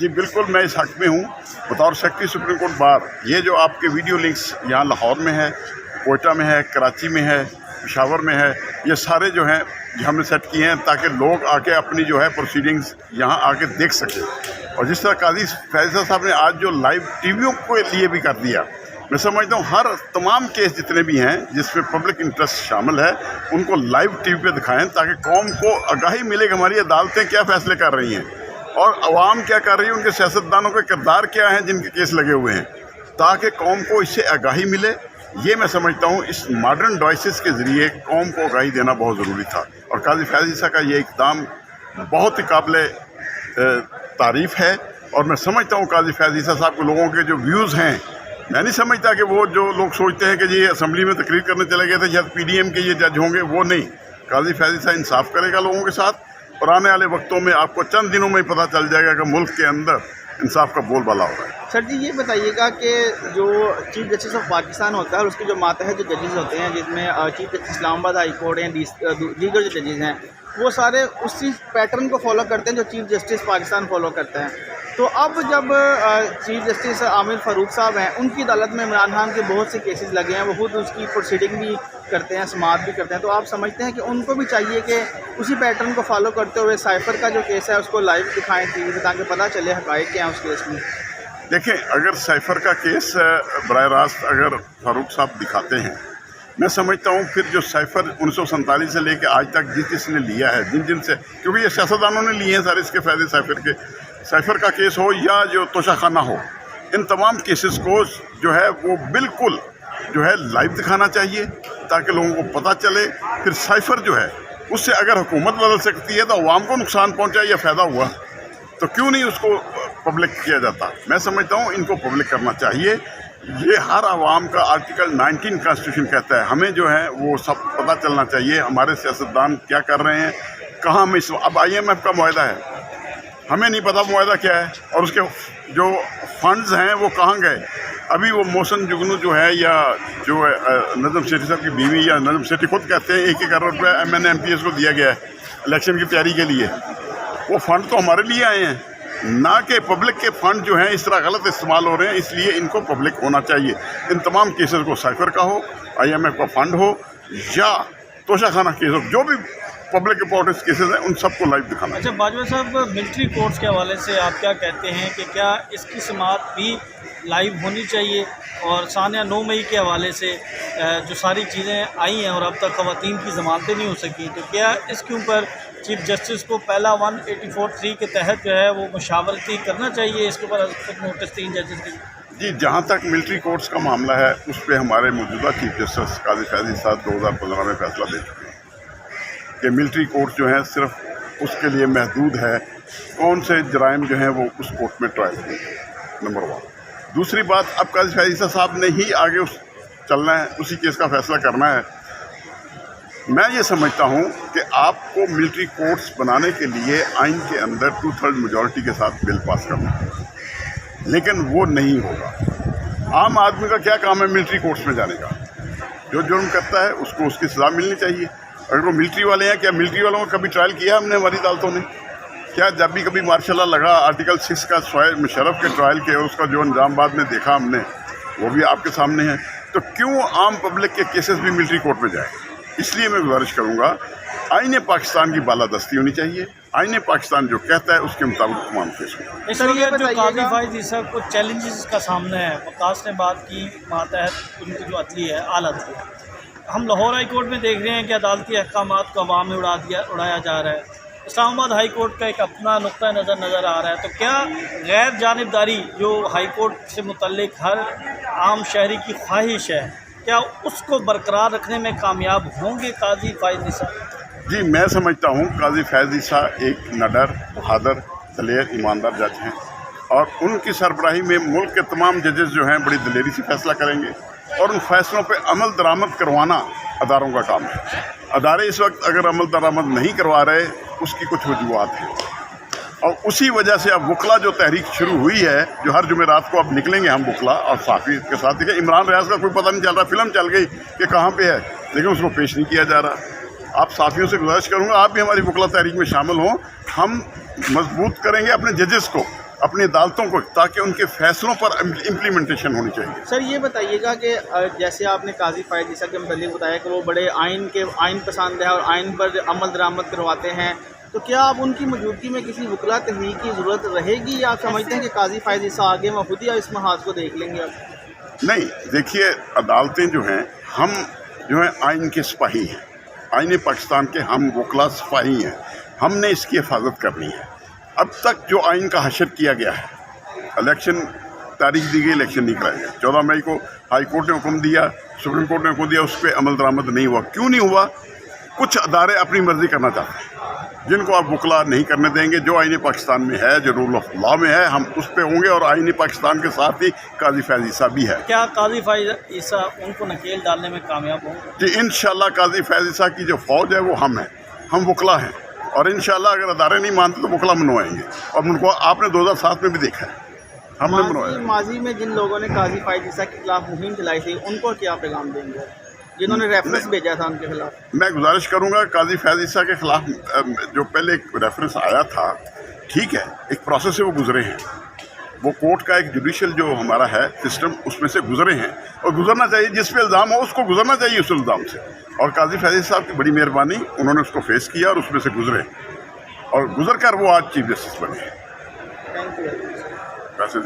जी बिल्कुल, मैं इस हक़ में हूँ बतौर सेक्रेटरी सुप्रीम कोर्ट बार। ये जो आपके वीडियो लिंक्स यहाँ लाहौर में है, कोयटा में है, कराची में है, पेशावर में है, ये सारे जो हैं हमने सेट किए हैं ताकि लोग आके अपनी जो है प्रोसीडिंग्स यहाँ आके देख सकें। और जिस तरह काजी फैज़ल साहब ने आज जो लाइव टीवियों के लिए भी कर दिया, मैं समझता हूँ हर तमाम केस जितने भी हैं जिसमें पब्लिक इंटरेस्ट शामिल है उनको लाइव टीवी पे दिखाएं ताकि कौम को आगाही मिले कि हमारी अदालतें क्या फ़ैसले कर रही हैं और अवाम क्या कर रही है, उनके सियासतदानों के किरदार क्या हैं जिनके केस लगे हुए हैं, ताकि कौम को इससे आगाही मिले। ये मैं समझता हूँ इस मॉडर्न डिवाइसेस के ज़रिए कौम को आगाही देना बहुत ज़रूरी था और काजी फैज़ल साहब का ये इक़दाम बहुत ही काबिल तारीफ़ है। और मैं समझता हूँ काजी फैज़ल साहब को लोगों के जो व्यूज़ हैं, मैं नहीं समझता कि वो जो लोग सोचते हैं कि ये असम्बली में तकरीर करने चले गए थे या PDM के ये जज होंगे, वो नहीं। काजी फैज़ल साहब इंसाफ करेगा लोगों के साथ और आने वाले वक्तों में आपको चंद दिनों में पता चल जाएगा कि मुल्क के अंदर इंसाफ का बोलबाला हो रहा है। सर जी, ये बताइएगा कि जो चीफ जस्टिस ऑफ पाकिस्तान होता है और उसके जो मातहत जो जजेस होते हैं, जिसमें chief justice Islamabad high court हैं, दीगर जो जजेस हैं, वो सारे उसी पैटर्न को फॉलो करते हैं जो चीफ जस्टिस पाकिस्तान फॉलो करता है। तो अब जब चीफ जस्टिस आमिर फ़ारूक साहब हैं, उनकी अदालत में इमरान खान के बहुत से केसेस लगे हैं, वो खुद उसकी प्रोसीडिंग भी करते हैं, समाअत भी करते हैं, तो आप समझते हैं कि उनको भी चाहिए कि उसी पैटर्न को फॉलो करते हुए साइफर का जो केस है उसको लाइव दिखाएं टीवी पे ताकि पता चले हक़ाइक़ क्या हैं उस केस में? देखें, अगर साइफर का केस बराह रास्त अगर फ़ारूक साहब दिखाते हैं, मैं समझता हूँ फिर जो साइफर 1947 से लेकर आज तक जिसने लिया है, जिन से, क्योंकि ये सियासतदानों ने लिए हैं सारे इसके फ़ायदे, साइफर का केस हो या जो तोशाखाना हो, इन तमाम केसेस को जो है वो बिल्कुल जो है लाइव दिखाना चाहिए ताकि लोगों को पता चले। फिर साइफर जो है उससे अगर हुकूमत बदल सकती है तो अवाम को नुकसान पहुँचा या फ़ायदा हुआ, तो क्यों नहीं उसको पब्लिक किया जाता। मैं समझता हूँ इनको पब्लिक करना चाहिए। ये हर आवाम का आर्टिकल 19 कॉन्स्टिट्यूशन कहता है, हमें जो है वो सब पता चलना चाहिए हमारे सियासतदान क्या कर रहे हैं, कहाँ में अब IMF का मुआहदा है, हमें नहीं पता मुआहदा क्या है और उसके जो फंड्स हैं वो कहाँ गए। अभी वो मोहसिन जुगनू जो है या जो नजम सेठी साहब की बीवी या नजम सेठी खुद कहते हैं 1-1 अरब रुपये MN MPS को दिया गया है इलेक्शन की तैयारी के लिए। वो फ़ंड तो हमारे लिए आए हैं, ना कि पब्लिक के फ़ंड जो हैं इस तरह गलत इस्तेमाल हो रहे हैं, इसलिए इनको पब्लिक होना चाहिए। इन तमाम केसेस को साइफर का हो, IMF का फ़ंड हो या तोशाखाना केस हो, जो भी पब्लिक इंपॉर्टेंस केसेस हैं उन सबको लाइव दिखाना। अच्छा बाजवा साहब, मिलिट्री कोर्ट्स के हवाले से आप क्या कहते हैं कि क्या इसकी समाअत भी लाइव होनी चाहिए? और सानिया 9 मई के हवाले से जो सारी चीज़ें आई हैं और अब तक ख़वातीन की ज़मानतें नहीं हो सकी, तो क्या इसके ऊपर चीफ जस्टिस को पहला 184(3) के तहत जो है वो मशावरती करना चाहिए? इसके ऊपर नोटिस 3 जजेस की। जी, जहाँ तक मिलिट्री कोर्ट्स का मामला है उस पर हमारे मौजूदा चीफ जस्टिस काजी फैज़ल साहब 2015 में फ़ैसला दे चुके हैं कि मिलिट्री कोर्ट जो है सिर्फ उसके लिए महदूद है कौन से जराइम जो हैं वो उस कोर्ट में ट्रायल करेंगे, नंबर 1। दूसरी बात, अब काजी फैज़ल साहब ने ही आगे चलना है, उसी केस का फ़ैसला करना है। मैं ये समझता हूँ कि आपको मिलिट्री कोर्ट्स बनाने के लिए आइन के अंदर 2/3 मेजॉरिटी के साथ बिल पास करना है, लेकिन वो नहीं होगा। आम आदमी का क्या काम है मिलिट्री कोर्ट्स में जाने का? जो जुर्म करता है उसको उसकी सज़ा मिलनी चाहिए। अगर वो मिलिट्री वाले हैं, क्या मिलिट्री वालों का कभी ट्रायल किया हमने हमारी अदालतों ने? क्या जब भी कभी मार्शल लॉ लगा आर्टिकल 6 का सोहेल मुशर्रफ के ट्रायल के और उसका जो अंजाम बाद में देखा हमने, वो भी आपके सामने है। तो क्यों आम पब्लिक के केसेस भी मिलिट्री कोर्ट में जाए? इसलिए मैं गुजारिश करूँगा, आईन पाकिस्तान की बालादस्ती होनी चाहिए। आईन पाकिस्तान जो कहता है उसके मुताबिक तमाम केस हों। इसलिए जो काजी फैज़ल साहब को चैलेंजेस का सामना है, वकास ने बात की मातहत उनकी जो अदली है आला अदलिया, हम लाहौर हाई कोर्ट में देख रहे हैं कि अदालती अहकामात को अवाम में उड़ाया जा रहा है। इस्लामाबाद हाई कोर्ट का एक अपना नुक्ता नज़र आ रहा है। तो क्या गैर जानिबदारी जो हाई कोर्ट से मुतल्लिक हर आम शहरी की ख्वाहिश है, क्या उसको बरकरार रखने में कामयाब होंगे काजी फैज़ल साहब? जी, मैं समझता हूँ काजी फैज़ल साहब एक निडर, बहादुर, दलेर, ईमानदार जज हैं और उनकी सरबराही में मुल्क के तमाम जजेस जो हैं बड़ी दलेरी से फैसला करेंगे और उन फैसलों पर अमल दरामद करवाना अदारों का काम है। अदारे इस वक्त अगर अमल दरामद नहीं करवा रहे, उसकी कुछ वजूहत हैं और उसी वजह से अब वकला जो तहरीक शुरू हुई है, जो हर जुमेरात को अब निकलेंगे हम वकला और साफ़ी के साथ। देखिए, इमरान रियाज का कोई पता नहीं चल रहा, फिल्म चल गई कि कहाँ पे है, लेकिन उसको पेश नहीं किया जा रहा। आप साफ़ियों से गुजारिश करूँगा, आप भी हमारी वकला तहरीक में शामिल हों। हम मजबूत करेंगे अपने जजेस को अपनी अदालतों को, ताकि उनके फैसलों पर इम्प्लीमेंटेशन होनी चाहिए। सर ये बताइएगा कि जैसे आपने काजी फ़ायद ईसा के मुतालिक बताया कि वो बड़े आइन पसंद है और आइन पर अमल दरामद करवाते हैं, तो क्या आप उनकी मौजूदगी में किसी वकला तहरीक की ज़रूरत रहेगी, या आप समझते हैं कि काजी फ़ायद ईसा आगे मैं खुद ही इस महाज को देख लेंगे अब? नहीं, देखिए, अदालतें जो हैं, हम जो है आइन के सिपाही हैं, आइन पाकिस्तान के हम वकला सिपाही हैं, हमने इसकी हिफाजत करनी है। अब तक जो आइन का हशर किया गया है, इलेक्शन तारीख दी गई, इलेक्शन नहीं कराया गया। 14 मई को हाई कोर्ट ने हुक्म दिया, सुप्रीम कोर्ट ने हुक्म दिया, उस पर अमल दरामद नहीं हुआ। क्यों नहीं हुआ? कुछ अदारे अपनी मर्जी करना चाहते हैं, जिनको आप वकला नहीं करने देंगे। जो आइन पाकिस्तान में है, जो रूल ऑफ लॉ में है, हम उस पर होंगे, और आइन पाकिस्तान के साथ ही काजी फ़ैज़ ईसा भी है। क्या काजी फ़ैज़ ईसा उनको नकेल डालने में कामयाब होंगे? जी इंशाल्लाह, काजी फ़ैज़ ईसा की जो फ़ौज है वो हम वकला हैं, और इंशाल्लाह अगर अदारे नहीं मानते तो वकला मनवाएंगे। और उनको आपने 2007 में भी देखा है, हमने मनवाया। माजी में जिन लोगों ने काजी फ़ायद ईसा के खिलाफ मुहिम चलाई थी, उनको क्या पैगाम देंगे, जिन्होंने रेफरेंस भेजा था उनके खिलाफ? मैं गुजारिश करूंगा, काजी फ़ैज़ ईसा के खिलाफ जो पहले एक रेफरेंस आया था, ठीक है, एक प्रोसेस से वो गुजरे हैं, वो कोर्ट का एक जुडिशल जो हमारा है सिस्टम, उसमें से गुजरे हैं, और गुजरना चाहिए। जिस पे इल्ज़ाम हो उसको गुजरना चाहिए उस इल्ज़ाम से। और काजी फ़ैज़ साहब की बड़ी मेहरबानी, उन्होंने उसको फेस किया और उसमें से गुजरे, और गुजर कर वो आज चीफ जस्टिस बने। Thank you. वैसे